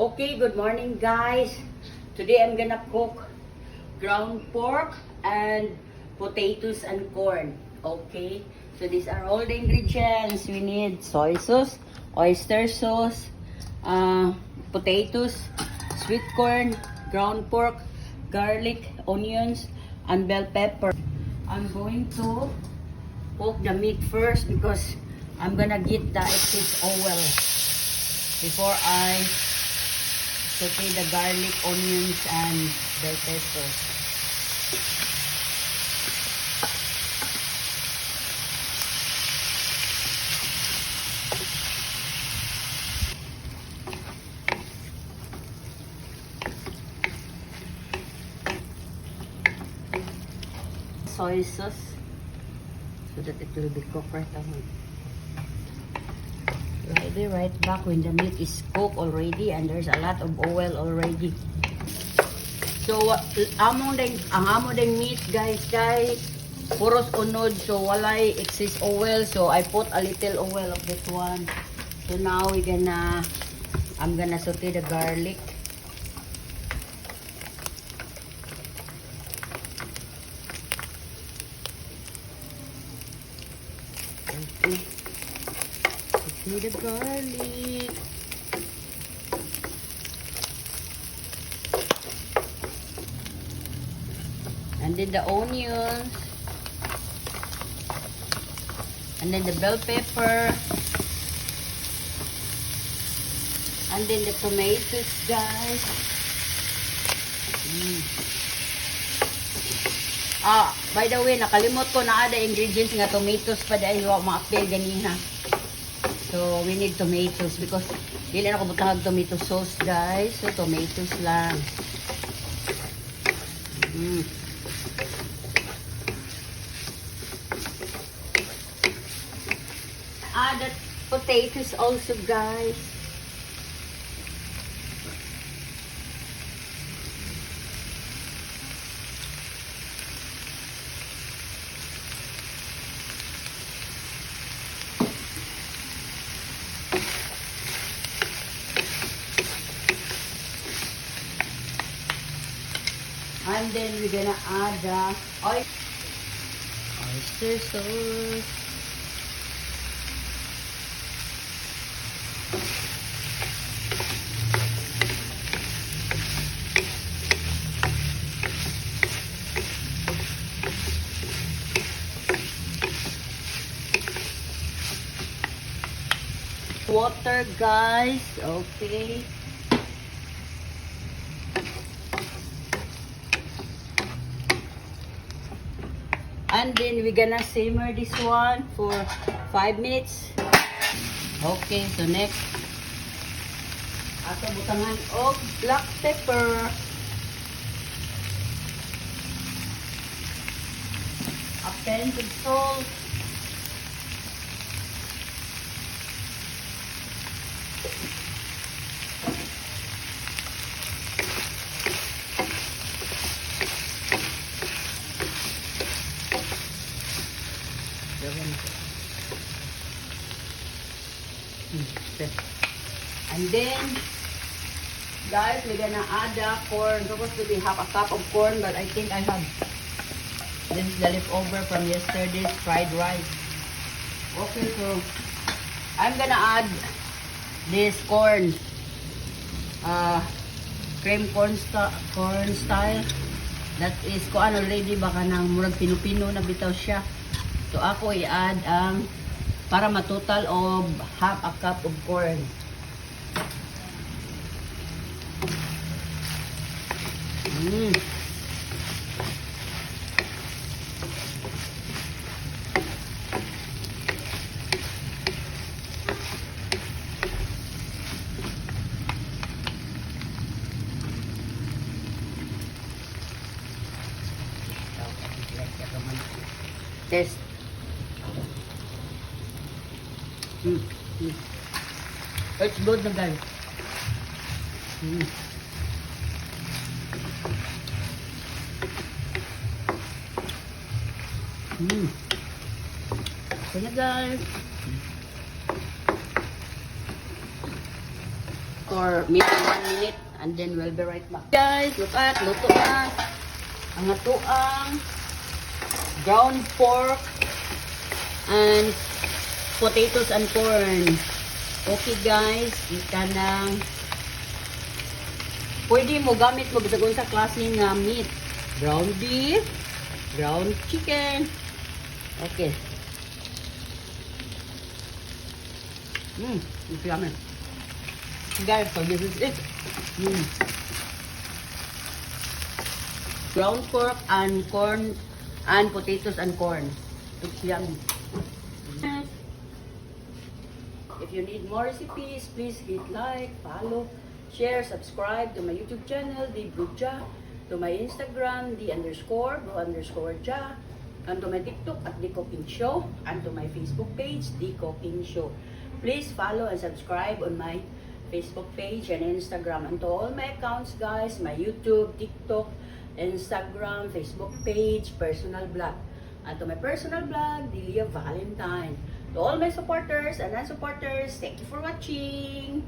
Okay, good morning guys. Today I'm gonna cook ground pork and potatoes and corn. Okay, so these are all the ingredients. We need soy sauce, oyster sauce, potatoes, sweet corn, ground pork, garlic, onions, and bell pepper. I'm going to cook the meat first because I'm gonna get the excess oil before I saute the garlic, onions, and bell pepper. Soy sauce so that it will be cooked right away. Right back when the meat is cooked already and there's a lot of oil already. So ang amo ding meat guys puros unod, so walay excess oil, so I put a little oil of this one. So now I'm gonna saute the garlic. Okay. See the garlic. And then the onions. And then the bell pepper. And then the tomatoes, guys. By the way, nakalimot ko na ada ingredients nga tomatoes pa dahil ma-appeal ganina. So, we need tomatoes because dili na ako butahag tomato sauce, guys. So, tomatoes lang. The potatoes also, guys. And then we're gonna add the oyster sauce. Water, guys. Okay. And then we're gonna simmer this one for 5 minutes. Okay, so next, ato butangan og black pepper. A pinch of salt. And then, guys, we're gonna add the corn. Supposed to be half a cup of corn, but I think I have this is the leftover from yesterday's fried rice. Okay, so I'm gonna add this corn, cream corn style. That is kuan already, baka nang murag pino-pino na bitaw siya. So ako i-add ang para matotal of half a cup of corn. Test. It's good na guys. So na guys. for maybe 1 minute and then we'll be right back. Guys, look at, luto na. Ang atuang ground pork and potatoes and corn. Okay guys, kita ng pwede mo gamit mo bisagon sa klase nga meat. Ground beef, ground chicken. Okay. It's yummy. Guys, so this is it. Ground pork and corn and potatoes and corn. It's yummy. If you need more recipes, please hit like, follow, share, subscribe to my YouTube channel, The Bruja, to my Instagram, _bro_ja, and to my TikTok at The Cooking Show, and to my Facebook page, The Cooking Show. Please follow and subscribe on my Facebook page and Instagram, and to all my accounts guys, my YouTube, TikTok, Instagram, Facebook page, personal blog, and to my personal blog, Delia Valentine. To all my supporters and non-supporters, thank you for watching!